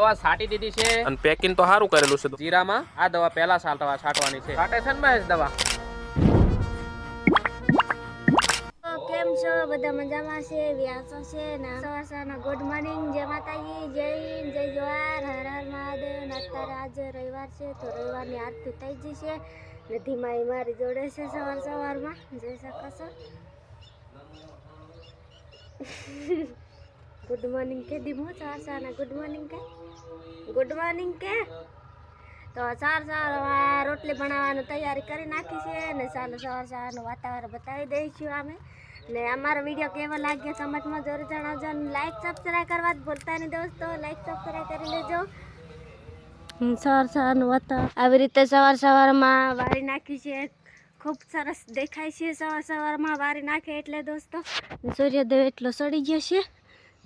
દવા છાંટી દીધી છે અને પેકિંગ તો સારું કરેલું છે જીરામાં આ દવા પહેલા છાંટવાની છે છાંટે છે ને મહેશ દવા કેમ છો બધા મજામાં છે વ્યાસો છે ને સવારના ગુડ મોર્નિંગ જય માતાજી જય હિન્દ જય જવાહર હર હર મહાદેવ ને અત્યારે આજે રવિવાર છે તો રવિવારની આરતી થઈ ગઈ છે ને ધીમાઈ મારી જોડે છે સવારમાં જોઈ શકો છો ગુડ મોર્નિંગ કે ધીમો સવારના ગુડ મોર્નિંગ કે તો સવાર રોટલી બનાવવાની તૈયારી કરી નાખી છે ને ચાલો સવારનું વાતાવરણ બતાવી દઈશું અમે ને અમારો વિડીયો કેવો લાગ્યો કમેન્ટમાં જરૂર જણાવજો અને લાઈક સબસ્ક્રાઈબ કરવા ભૂલતા નહીં દોસ્તો લાઈક સબસ્ક્રાઈબ કરી લેજો સવારનું વાતાવરણ આવી રીતે સવારમાં વારી નાખી છે ખૂબ સરસ દેખાય છે સવારમાં વારી નાખે એટલે દોસ્તો સૂર્યદેવ એટલો સડી ગયો છે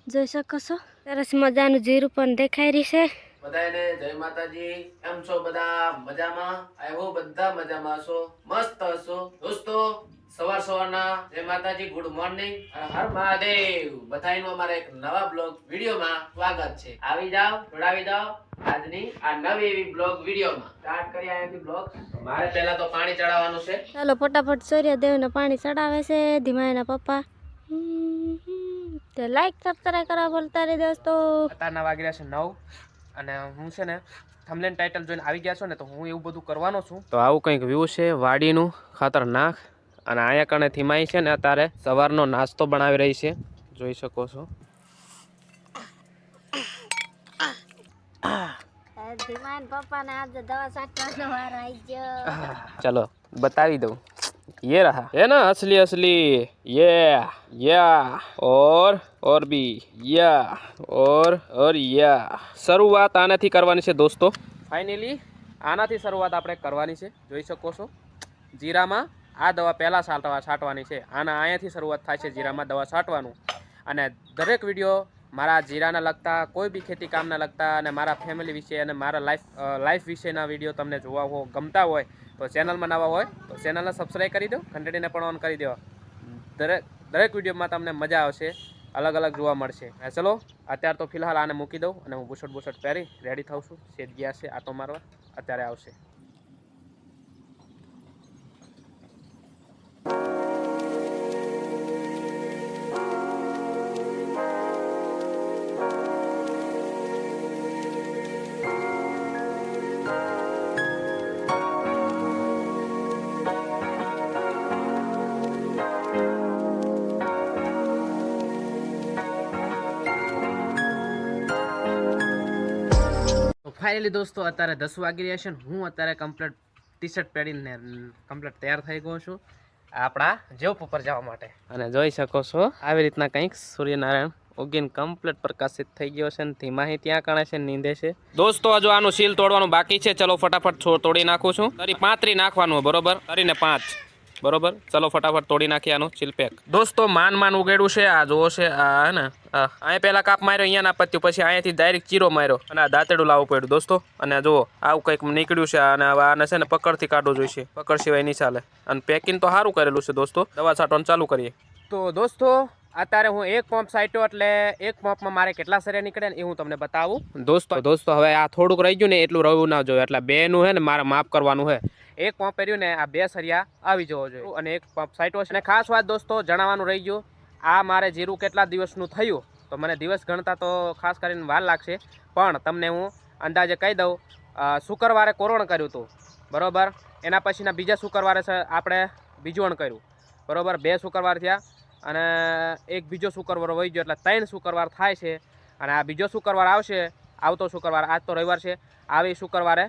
જોઈ શકો છો સરસ મજાનું જીરું પણ દેખાઈ રહી છે બધાને જય માતાજી કેમ છો બધા મજામાં આઈ હોપ બધા મજામાં છો મસ્ત હશો દોસ્તો સવારના જય માતાજી ગુડ મોર્નિંગ હર મહાદેવ બધાનું અમારા એક નવા બ્લોગ વિડિયોમાં સ્વાગત છે આવી જાઓ જોડાવી જાઓ આજની આ નવી એવી બ્લોગ વિડિયોમાં સ્ટાર્ટ કરીએ અહીંથી બ્લોગ મારે પહેલા તો પાણી ચડાવવાનું છે ચાલો ફટાફટ સૂર્યદેવને પાણી ચડાવે છે ધીમાઈના પપ્પા તો લાઈક સબસ્ક્રાઇબ કરવા ભૂલતા નહીં દોસ્તો અત્યારના વાગ્યા છે 9 અને હું છે ને થંબનેલ ટાઇટલ જોઈને આવી ગયા છો ને તો હું એવું બધું કરવાનો છું તો આવું કંઈક વ્યૂ છે વાડીનું ખતરનાક અને અહીંયા કણે થીમાઈ છે ને અત્યારે સવારનો નાસ્તો બનાવી રહી છે જોઈ શકો છો પપ્પાને આજે દવા છાંટવાનો વાર આવી ગયો ચલો બતાવી દઉં ये रहा है ना असली ये और भी और શરૂઆત આનાથી કરવાની છે દોસ્તો ફાઇનલી આનાથી શરૂઆત આપણે કરવાની છે જોઈ શકો છો જીરામાં આ દવા પહેલા છાંટવાની છે અહીંયાથી શરૂઆત થાય છે જીરામાં દવા છાંટવાનું અને દરેક વિડીયો મારા જીરાના લગતા કોઈ બી ખેતી કામના લગતા અને મારા ફેમિલી વિશે અને મારા લાઈફ વિશેના વિડીયો તમને જોવા ગમતા હોય તો ચેનલમાં નવા હોય તો ચેનલને સબસ્ક્રાઈબ કરી દો ઘંટડીને પણ ઓન કરી દો દરેક વિડીયોમાં તમને મજા આવશે અલગ અલગ જોવા મળશે ચલો અત્યારે તો ફિલહાલ આને મૂકી દઉં અને હું બુશર્ટ પહેરી રેડી થાઉં છું સેજ ગયા છે આટો મારવા અત્યારે આવશે ફાઇનલી દોસ્તો અત્યારે 10 વાગી રહ્યા છે હું અત્યારે કમ્પ્લીટ ટી શર્ટ પહેરીને કમ્પ્લીટ તૈયાર થઈ ગયો છું આપણા જોબ ઉપર જવા માટે અને જોઈ શકો છો આવી રીતના કંઈક સૂર્યનારાયણ ઉગીને કમ્પ્લીટ પ્રકાશિત થઈ ગયો છે અને ધીમાહી ત્યાં કણે છે નીંદે છે દોસ્તો હજુ આનું સીલ તોડવાનું બાકી છે ચલો ફટાફટ તોડી નાખું છું તરી 35 નાખવાનું બરોબર તરીને 5 બરોબર ચલો ફટાફટ તોડી નાખીએ આનું સીલ પેક દોસ્તો માન ઉગેડું છે આ જોવો છે આ હે ને અહીંયા પહેલા કાપ માર્યો અહીંયા ના પત્યું પછી અહીંયાથી ડાયરેક્ટ ચીરો માર્યો અને આ દાંતેડું લાવવું પડ્યું દોસ્તો અને જુઓ આવું કંઈક નીકળ્યું છે અને હવે આને છે ને પકડથી કાઢવું જોઈશે પકડ સિવાય નહીં ચાલે અને પેકિંગ તો સારું કરેલું છે દોસ્તો દવા છાંટવાનું ચાલુ કરીએ તો દોસ્તો અત્યારે હું એક પંપ છાંટ્યો એટલે એક પંપમાં મારે કેટલા સરિયા નીકળે ને એ હું તમને બતાવું દોસ્તો હવે આ થોડુંક રહી ગયું ને એટલું રહેવું ના જોઈએ એટલે બેનું છે ને મારે માફ કરવાનું છે એક પંપ પહેર્યું ને આ 2 સરિયા આવી જવો જોઈએ અને એક પંપ છાંટ્યો છે અને ખાસ વાત દોસ્તો જણાવવાનું રહી ગયું આ મારે જીરું કેટલા દિવસનું થયું તો મને દિવસ ગણતા તો ખાસ કરીને વાર લાગશે પણ તમને હું અંદાજે કહી દઉં શુક્રવારે કોરોણ કર્યું હતું બરાબર એના પછીના બીજા શુક્રવારે આપણે બીજું કર્યું બરાબર 2 શુક્રવાર થયા અને એક બીજો શુક્રવાર વહી ગયો એટલે 3 શુક્રવાર થાય છે અને આ બીજો શુક્રવાર આવશે આવતો શુક્રવાર આજ તો રવિવાર છે આવી શુક્રવારે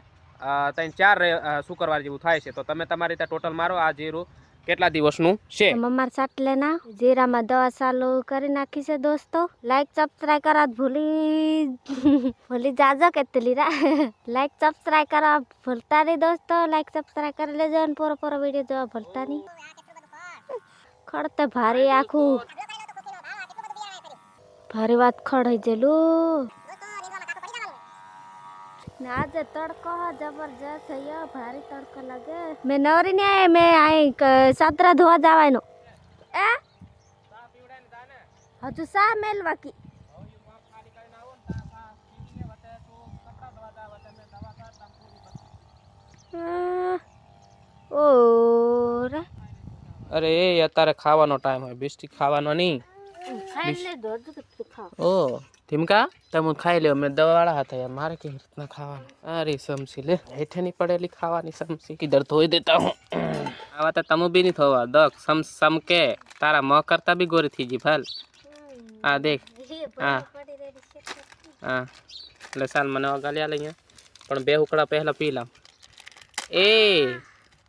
3-4 શુક્રવાર જેવું થાય છે તો તમે તમારી રીતે ટોટલ મારો આ જીરું કેટલા દિવસનું છે મમ્માર સાટલેના જીરામાં દવા ચાલુ કરી નાખી છે દોસ્તો લાઈક સબસ્ક્રાઇબ કરવા ભૂલી જાજો કેટલી લાઈક સબસ્ક્રાઇબ કરવા ભૂલતા નહીં દોસ્તો લાઈક સબસ્ક્રાઇબ કરી લેજો અને પૂરો વિડીયો જોવા ભૂલતા નહીં ખડ ભારે આખું ભારે વાત ખડ જેલું આજે તડકો જબરજસ્ત છે ભારે તડકો લાગે મેં નવરી ને મેં અહીં સાતરા ધોવા જવાનું એ હજુ સા મેલવા કી અરે એ અત્યારે ખાવાનો ટાઈમ હોય, બિસ્ટી ખાવાનો નહીં. ખાઈ લે દો તો તું ખાવ. ઓ ધીમકા તમે ખાઈ લ્યો, મેં દવાવાળા હતા યાર, મારે કેવી રીતના ખાવાનું. અરે સમસી લે, હેઠે ની પડેલી ખાવાની સમસી કિધર ધોઈ દેતા હું. આવા તો તમે બી નહીં થવા દક સમ કે તારા મોં કરતા બી ગોરી થઈ ગઈ ભાલ. આ દેખ હા હા એટલે સાલ મને ગાલ્યા લઈએ, પણ બે ઉકળા પહેલા પી લાવ. એ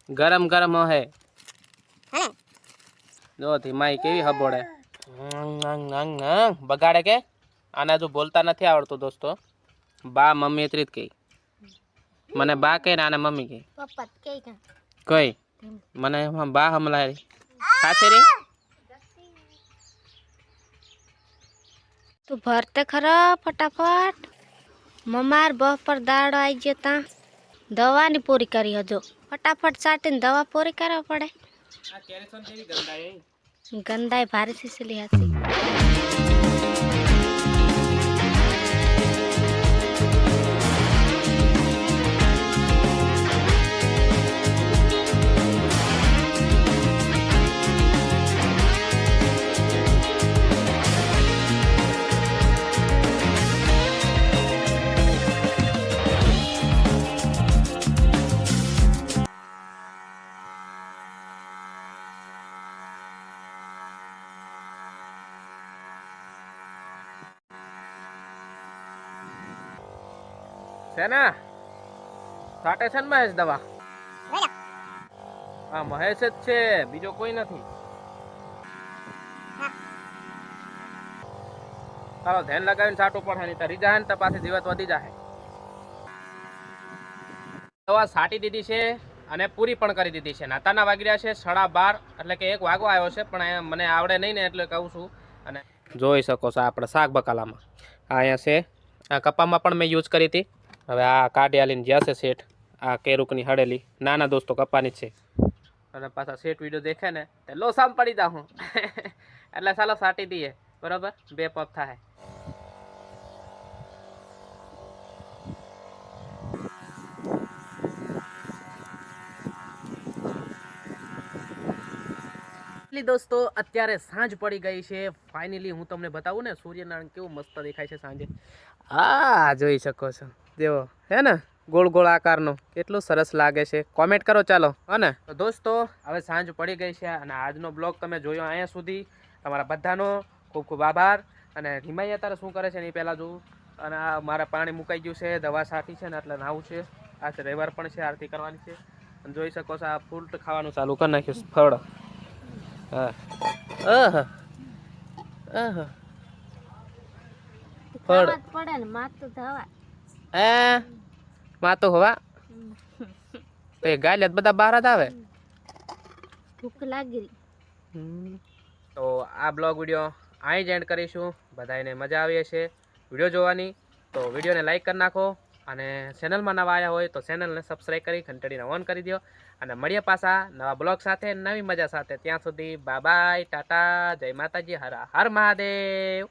ગરમ ગરમ હે જો ધીમાઈ કેવી હબોડે. બગાડે કે આના જો બોલતા નથી આવડતું દોસ્તો. બા મમ્મી એટલી જ કહી, મને બા કહે ને આને મમ્મી કહે. પપ્પા કે કઈ મને બા હમલાય ખાશે રે. તું ભરતે ખરા ફટાફટ. મમાર બપોર દાડો આવી જતા દવાની પૂરી કરી હજો. ફટાફટ સાટીને દવા પૂરી કરવા પડે. ગંદાય ભારી સીસલી હતી. છે ને સાટે છે ને મહેશ દવા? હા મહેશ જ છે, બીજો કોઈ નથી. ચાલો ધ્યાન લગાવીને સાટું પડે, નહીં તો રીજા ને તો પાછી જીવત વધી જાય. દવા સાટી દીધી છે અને પૂરી પણ કરી દીધી છે. નાતાના વાગી રહ્યા છે 12:30, એટલે કે 1 વાગવા આવ્યો છે, પણ મને આવડે નહીં ને એટલે કહું છું. અને જોઈ શકો છો આપણે શાક બકાલામાં આ અહીંયા છે. આ કપામાં પણ મેં યુઝ કરી હતી. હવે આ કાઢી આલીને જ્યાં છે સેટ, આ કેરુકની હળેલી નાના દોસ્તો કપાની જ છે. અને પાછા સેટ વિડીયો દેખે ને તે લોસામ પડી જાઉં એટલે ચાલો સાટી દઈએ, બરોબર 2 પગ થાય. દોસ્તો અત્યારે સાંજ પડી ગઈ છે ફાઇનલી. હું તમને બતાવું ને સૂર્યનારાયણ કેવું મસ્ત દેખાય છે સાંજે. હા જોઈ શકો છો જેવો હે ને ગોળ ગોળ આકારનો, કેટલું સરસ લાગે છે. કોમેન્ટ કરો ચાલો હે ને. તો દોસ્તો હવે સાંજ પડી ગઈ છે અને આજનો બ્લોગ તમે જોયો અહીંયા સુધી. તમારા બધાનો ખૂબ ખૂબ આભાર. અને હિમાઈ અત્યારે શું કરે છે એની પહેલાં જોઉં. અને આ મારે પાણી મુકાઈ ગયું છે, દવા સાટી છે ને એટલે નાવું છે. આજ રવિવાર પણ છે, આરતી કરવાની છે. અને જોઈ શકો છો આ ફ્રૂટ ખાવાનું ચાલુ કરી નાખ્યું, ફળ. હા ફળ પડે ને માથું ધવા. માં તો હવા તો એ ગાલિયા બધા બહાર જ આવે. ભૂખ લાગી. તો આ બ્લોગ વિડીયો અહીં જ એન્ડ કરીશું. બધાને મજા આવી હશે વિડીયો જોવાની, તો વિડીયોને લાઈક કરી નાખો. અને ચેનલમાં નવા આવ્યા હોય તો ચેનલને સબસ્ક્રાઈબ કરી ઘંટડીને ઓન કરી દો. અને મળીએ પાછા નવા બ્લોગ સાથે, નવી મજા સાથે. ત્યાં સુધી બાય બાય, ટાટા, જય માતાજી, હર હર મહાદેવ.